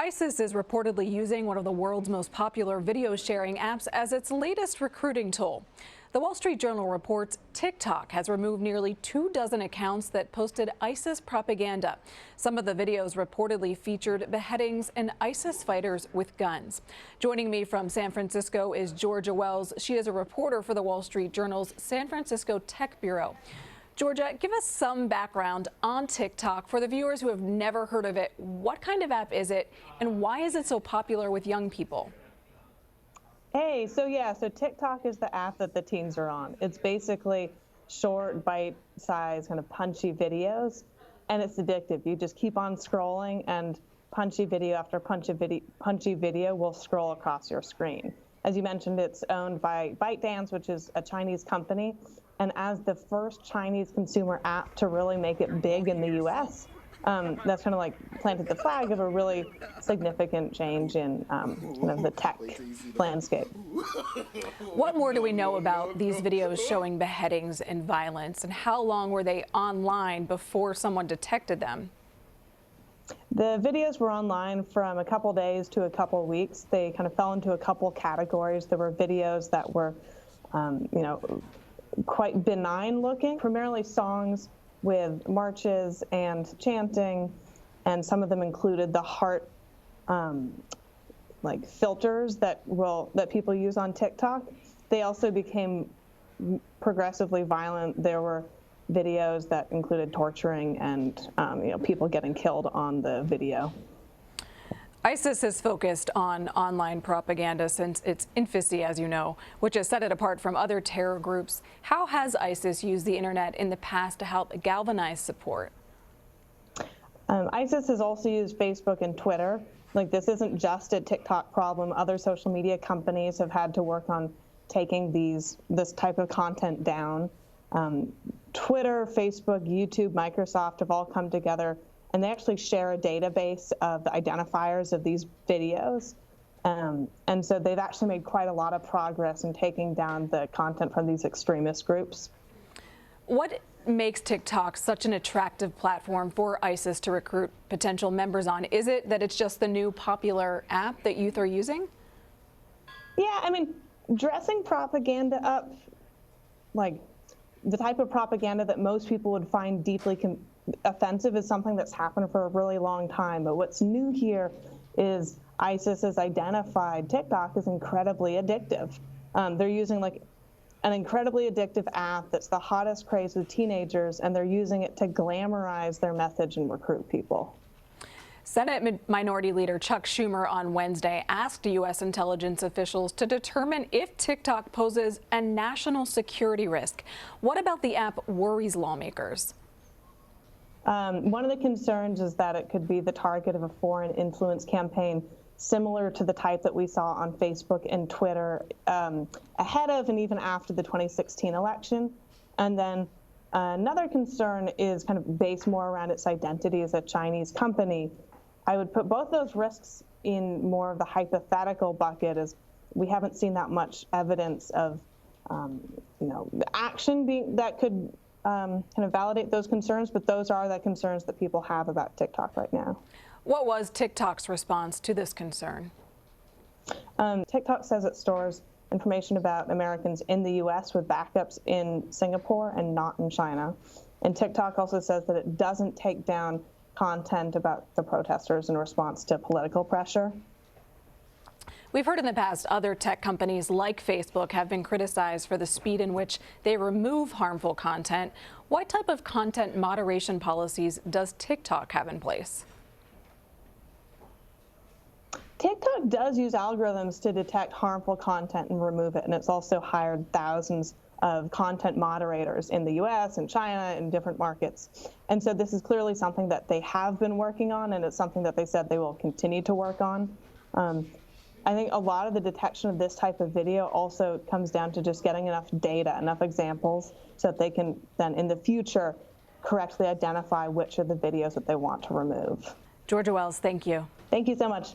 ISIS is reportedly using one of the world's most popular video sharing apps as its latest recruiting tool. The Wall Street Journal reports TikTok has removed nearly 24 accounts that posted ISIS propaganda. Some of the videos reportedly featured beheadings and ISIS fighters with guns. Joining me from San Francisco is Georgia Wells. She is a reporter for the Wall Street Journal's San Francisco Tech Bureau. Georgia, give us some background on TikTok for the viewers who have never heard of it. What kind of app is it, and why is it so popular with young people? Hey, so TikTok is the app that the teens are on. It's basically short, bite-sized, kind of punchy videos, and it's addictive. You just keep on scrolling, and punchy video after punchy video will scroll across your screen. As you mentioned, it's owned by ByteDance, which is a Chinese company. And as the first Chinese consumer app to really make it big in the U.S., that's kind of like planted the flag of a really significant change in kind of the tech landscape. What more do we know about these videos showing beheadings and violence, and how long were they online before someone detected them? The videos were online from a couple days to a couple weeks. They kind of fell into a couple categories. There were videos that were, quite benign looking, primarily songs with marches and chanting, and some of them included the heart like filters that people use on TikTok. They also became progressively violent. There were videos that included torturing and people getting killed on the video. ISIS has focused on online propaganda since its infancy, as you know, which has set it apart from other terror groups. How has ISIS used the internet in the past to help galvanize support? ISIS has also used Facebook and Twitter. Like, this isn't just a TikTok problem. Other social media companies have had to work on taking this type of content down. Twitter, Facebook, YouTube, Microsoft have all come together, and they actually share a database of the identifiers of these videos. And so they've actually made quite a lot of progress in taking down the content from these extremist groups. What makes TikTok such an attractive platform for ISIS to recruit potential members on? Is it that it's just the new popular app that youth are using? Yeah, I mean, dressing propaganda up, like the type of propaganda that most people would find deeply offensive, is something that's happened for a really long time. But what's new here is ISIS has identified TikTok as incredibly addictive. They're using like an incredibly addictive app that's the hottest craze with teenagers, and they're using it to glamorize their message and recruit people. Senate Minority Leader Chuck Schumer on Wednesday asked U.S. intelligence officials to determine if TikTok poses a national security risk. What about the app worries lawmakers? One of the concerns is that it could be the target of a foreign influence campaign similar to the type that we saw on Facebook and Twitter ahead of and even after the 2016 election. And then another concern is kind of based more around its identity as a Chinese company. I would put both those risks in more of the hypothetical bucket, as we haven't seen that much evidence of action that could kind of validate those concerns, but those are the concerns that people have about TikTok right now. What was TikTok's response to this concern? TikTok says it stores information about Americans in the U.S. with backups in Singapore and not in China. And TikTok also says that it doesn't take down content about the protesters in response to political pressure. We've heard in the past other tech companies like Facebook have been criticized for the speed in which they remove harmful content. What type of content moderation policies does TikTok have in place? TikTok does use algorithms to detect harmful content and remove it, and it's also hired thousands of content moderators in the U.S. and China and different markets. And so this is clearly something that they have been working on, and it's something that they said they will continue to work on. I think a lot of the detection of this type of video also comes down to just getting enough data, enough examples, so that they can then in the future correctly identify which are the videos that they want to remove. Georgia Wells, thank you. Thank you so much.